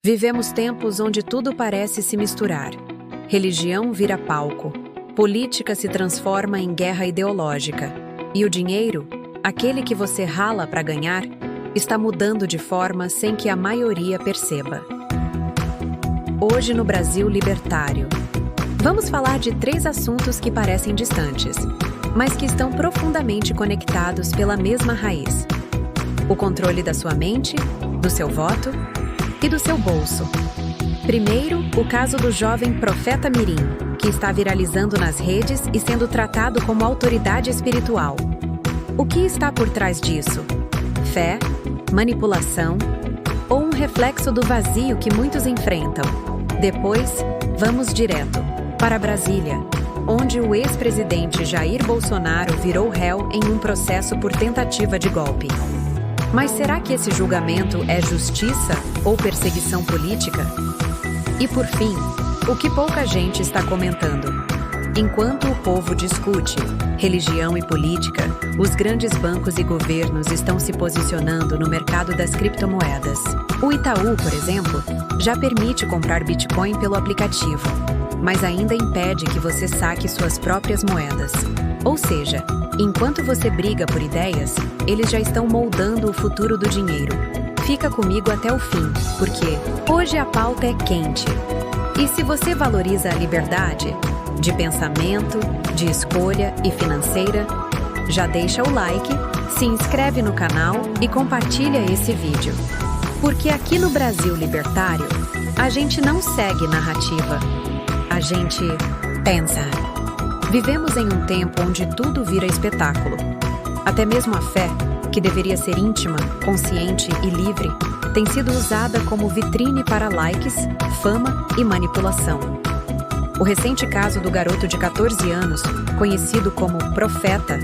Vivemos tempos onde tudo parece se misturar. Religião vira palco, política se transforma em guerra ideológica, e o dinheiro, aquele que você rala para ganhar, está mudando de forma sem que a maioria perceba. Hoje no Brasil libertário, vamos falar de 3 assuntos que parecem distantes, mas que estão profundamente conectados pela mesma raiz: o controle da sua mente, do seu voto e do seu bolso. Primeiro, o caso do jovem Profeta Mirim, que está viralizando nas redes e sendo tratado como autoridade espiritual. O que está por trás disso? Fé, manipulação ou um reflexo do vazio que muitos enfrentam? Depois, vamos direto para Brasília, onde o ex-presidente Jair Bolsonaro virou réu em um processo por tentativa de golpe. Mas será que esse julgamento é justiça ou perseguição política? E por fim, o que pouca gente está comentando. Enquanto o povo discute religião e política, os grandes bancos e governos estão se posicionando no mercado das criptomoedas. O Itaú, por exemplo, já permite comprar Bitcoin pelo aplicativo, mas ainda impede que você saque suas próprias moedas. Ou seja, enquanto você briga por ideias, eles já estão moldando o futuro do dinheiro. Fica comigo até o fim, porque hoje a pauta é quente. E se você valoriza a liberdade de pensamento, de escolha e financeira, já deixa o like, se inscreve no canal e compartilha esse vídeo. Porque aqui no Brasil libertário, a gente não segue narrativa, a gente pensa. Vivemos em um tempo onde tudo vira espetáculo. Até mesmo a fé, que deveria ser íntima, consciente e livre, tem sido usada como vitrine para likes, fama e manipulação. O recente caso do garoto de 14 anos, conhecido como Profeta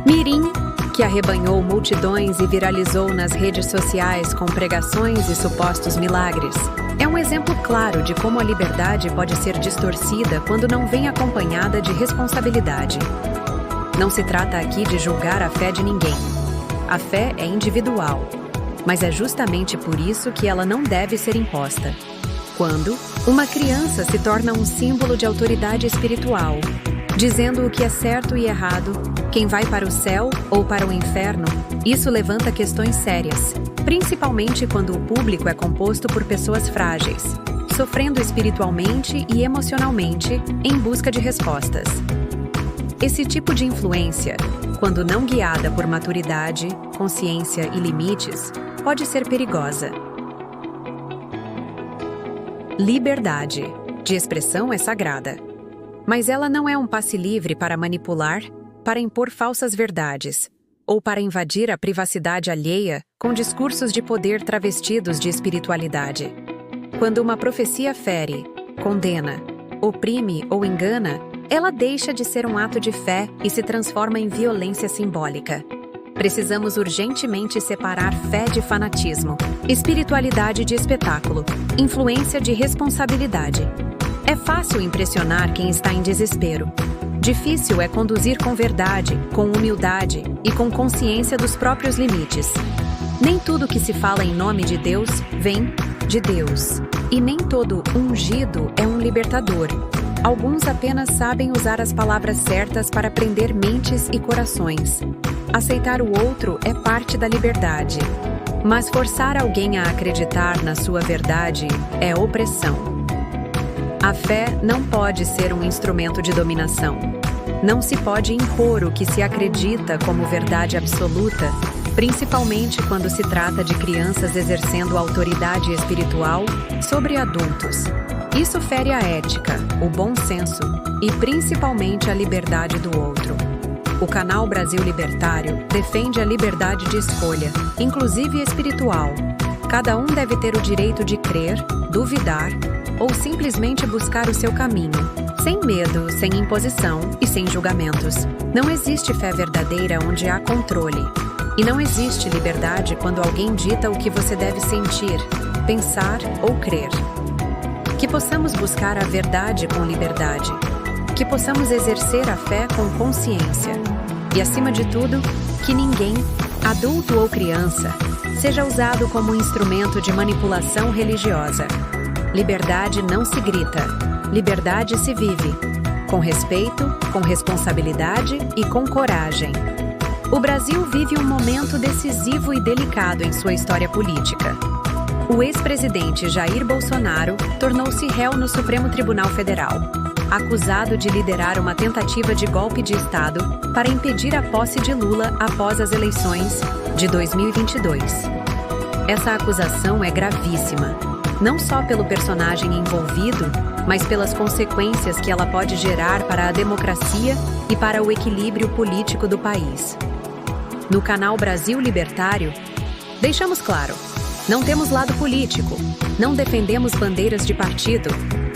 Mirim, que arrebanhou multidões e viralizou nas redes sociais com pregações e supostos milagres, é um exemplo claro de como a liberdade pode ser distorcida quando não vem acompanhada de responsabilidade. Não se trata aqui de julgar a fé de ninguém. A fé é individual, mas é justamente por isso que ela não deve ser imposta. Quando uma criança se torna um símbolo de autoridade espiritual, dizendo o que é certo e errado, quem vai para o céu ou para o inferno, isso levanta questões sérias, principalmente quando o público é composto por pessoas frágeis, sofrendo espiritualmente e emocionalmente em busca de respostas. Esse tipo de influência, quando não guiada por maturidade, consciência e limites, pode ser perigosa. Liberdade de expressão é sagrada, mas ela não é um passe livre para manipular, para impor falsas verdades, ou para invadir a privacidade alheia com discursos de poder travestidos de espiritualidade. Quando uma profecia fere, condena, oprime ou engana, ela deixa de ser um ato de fé e se transforma em violência simbólica. Precisamos urgentemente separar fé de fanatismo, espiritualidade de espetáculo, influência de responsabilidade. É fácil impressionar quem está em desespero. Difícil é conduzir com verdade, com humildade e com consciência dos próprios limites. Nem tudo que se fala em nome de Deus vem de Deus. E nem todo ungido é um libertador. Alguns apenas sabem usar as palavras certas para prender mentes e corações. Aceitar o outro é parte da liberdade. Mas forçar alguém a acreditar na sua verdade é opressão. A fé não pode ser um instrumento de dominação. Não se pode impor o que se acredita como verdade absoluta, principalmente quando se trata de crianças exercendo autoridade espiritual sobre adultos. Isso fere a ética, o bom senso e principalmente a liberdade do outro. O canal Brasil Libertário defende a liberdade de escolha, inclusive espiritual. Cada um deve ter o direito de crer, duvidar ou simplesmente buscar o seu caminho, sem medo, sem imposição e sem julgamentos. Não existe fé verdadeira onde há controle. E não existe liberdade quando alguém dita o que você deve sentir, pensar ou crer. Que possamos buscar a verdade com liberdade. Que possamos exercer a fé com consciência. E, acima de tudo, que ninguém, adulto ou criança, seja usado como instrumento de manipulação religiosa. Liberdade não se grita, liberdade se vive, com respeito, com responsabilidade e com coragem. O Brasil vive um momento decisivo e delicado em sua história política. O ex-presidente Jair Bolsonaro tornou-se réu no Supremo Tribunal Federal, acusado de liderar uma tentativa de golpe de Estado para impedir a posse de Lula após as eleições de 2022. Essa acusação é gravíssima, não só pelo personagem envolvido, mas pelas consequências que ela pode gerar para a democracia e para o equilíbrio político do país. No canal Brasil Libertário, deixamos claro, não temos lado político, não defendemos bandeiras de partido,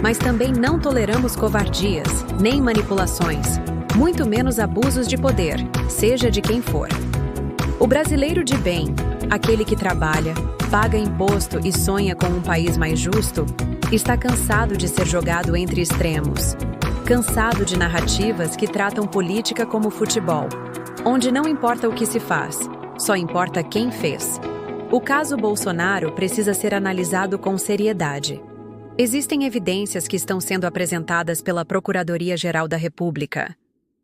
mas também não toleramos covardias, nem manipulações, muito menos abusos de poder, seja de quem for. O brasileiro de bem, aquele que trabalha, paga imposto e sonha com um país mais justo, está cansado de ser jogado entre extremos, cansado de narrativas que tratam política como futebol, onde não importa o que se faz, só importa quem fez. O caso Bolsonaro precisa ser analisado com seriedade. Existem evidências que estão sendo apresentadas pela Procuradoria-Geral da República.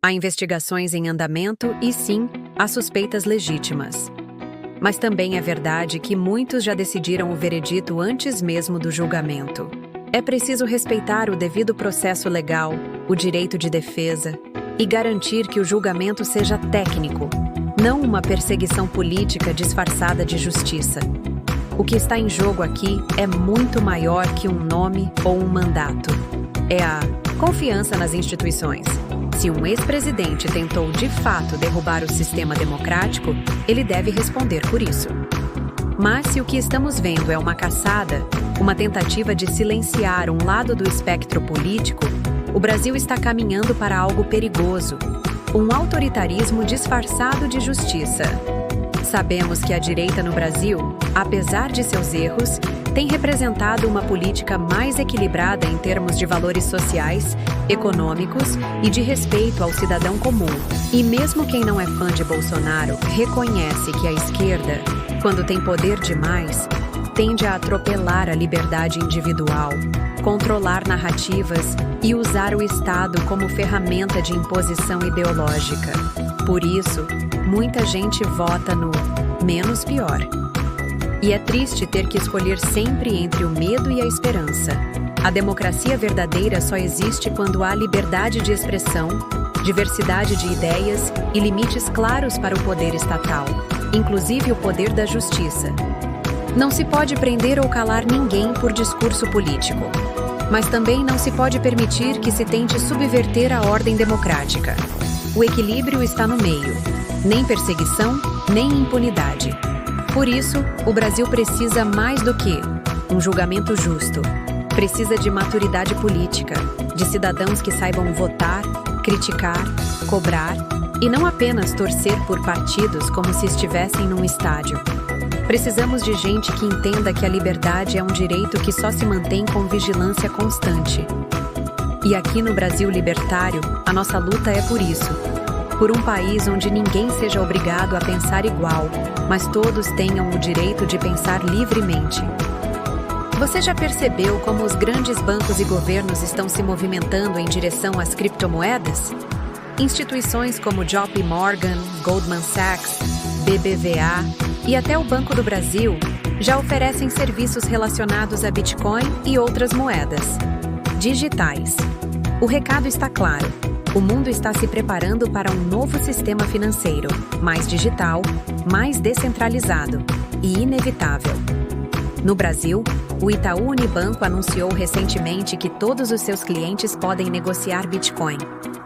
Há investigações em andamento e, sim, há suspeitas legítimas. Mas também é verdade que muitos já decidiram o veredito antes mesmo do julgamento. É preciso respeitar o devido processo legal, o direito de defesa, e garantir que o julgamento seja técnico, não uma perseguição política disfarçada de justiça. O que está em jogo aqui é muito maior que um nome ou um mandato. É a confiança nas instituições. Se um ex-presidente tentou de fato derrubar o sistema democrático, ele deve responder por isso. Mas se o que estamos vendo é uma caçada, uma tentativa de silenciar um lado do espectro político, o Brasil está caminhando para algo perigoso, um autoritarismo disfarçado de justiça. Sabemos que a direita no Brasil, apesar de seus erros, tem representado uma política mais equilibrada em termos de valores sociais, econômicos e de respeito ao cidadão comum. E mesmo quem não é fã de Bolsonaro reconhece que a esquerda, quando tem poder demais, tende a atropelar a liberdade individual, controlar narrativas e usar o Estado como ferramenta de imposição ideológica. Por isso, muita gente vota no menos pior. E é triste ter que escolher sempre entre o medo e a esperança. A democracia verdadeira só existe quando há liberdade de expressão, diversidade de ideias e limites claros para o poder estatal, inclusive o poder da justiça. Não se pode prender ou calar ninguém por discurso político, mas também não se pode permitir que se tente subverter a ordem democrática. O equilíbrio está no meio, nem perseguição, nem impunidade. Por isso, o Brasil precisa mais do que um julgamento justo. Precisa de maturidade política, de cidadãos que saibam votar, criticar, cobrar e não apenas torcer por partidos como se estivessem num estádio. Precisamos de gente que entenda que a liberdade é um direito que só se mantém com vigilância constante. E aqui no Brasil Libertário, a nossa luta é por isso. Por um país onde ninguém seja obrigado a pensar igual, mas todos tenham o direito de pensar livremente. Você já percebeu como os grandes bancos e governos estão se movimentando em direção às criptomoedas? Instituições como JP Morgan, Goldman Sachs, BBVA e até o Banco do Brasil já oferecem serviços relacionados a Bitcoin e outras moedas digitais. O recado está claro. O mundo está se preparando para um novo sistema financeiro, mais digital, mais descentralizado e inevitável. No Brasil, o Itaú Unibanco anunciou recentemente que todos os seus clientes podem negociar Bitcoin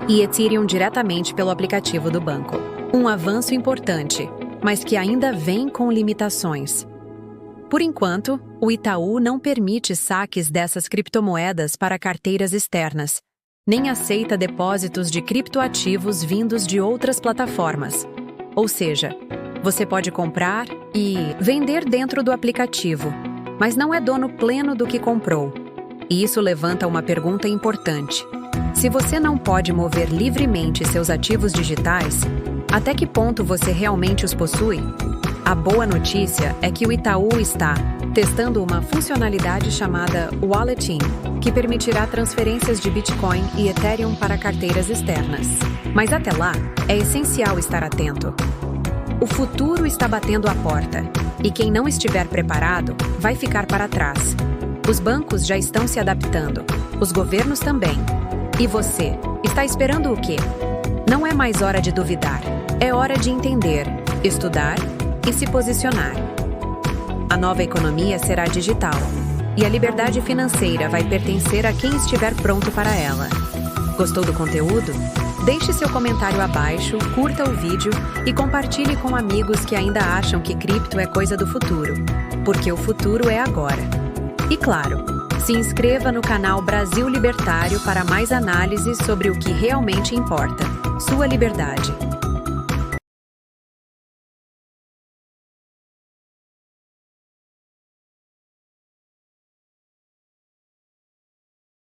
e Ethereum diretamente pelo aplicativo do banco. Um avanço importante, mas que ainda vem com limitações. Por enquanto, o Itaú não permite saques dessas criptomoedas para carteiras externas, nem aceita depósitos de criptoativos vindos de outras plataformas. Ou seja, você pode comprar e vender dentro do aplicativo, mas não é dono pleno do que comprou. E isso levanta uma pergunta importante. Se você não pode mover livremente seus ativos digitais, até que ponto você realmente os possui? A boa notícia é que o Itaú está testando uma funcionalidade chamada Walletin, que permitirá transferências de Bitcoin e Ethereum para carteiras externas. Mas até lá, é essencial estar atento. O futuro está batendo à porta, e quem não estiver preparado vai ficar para trás. Os bancos já estão se adaptando, os governos também. E você, está esperando o quê? Não é mais hora de duvidar, é hora de entender, estudar e se posicionar. A nova economia será digital, e a liberdade financeira vai pertencer a quem estiver pronto para ela. Gostou do conteúdo? Deixe seu comentário abaixo, curta o vídeo e compartilhe com amigos que ainda acham que cripto é coisa do futuro, porque o futuro é agora. E claro, se inscreva no canal Brasil Libertário para mais análises sobre o que realmente importa, sua liberdade.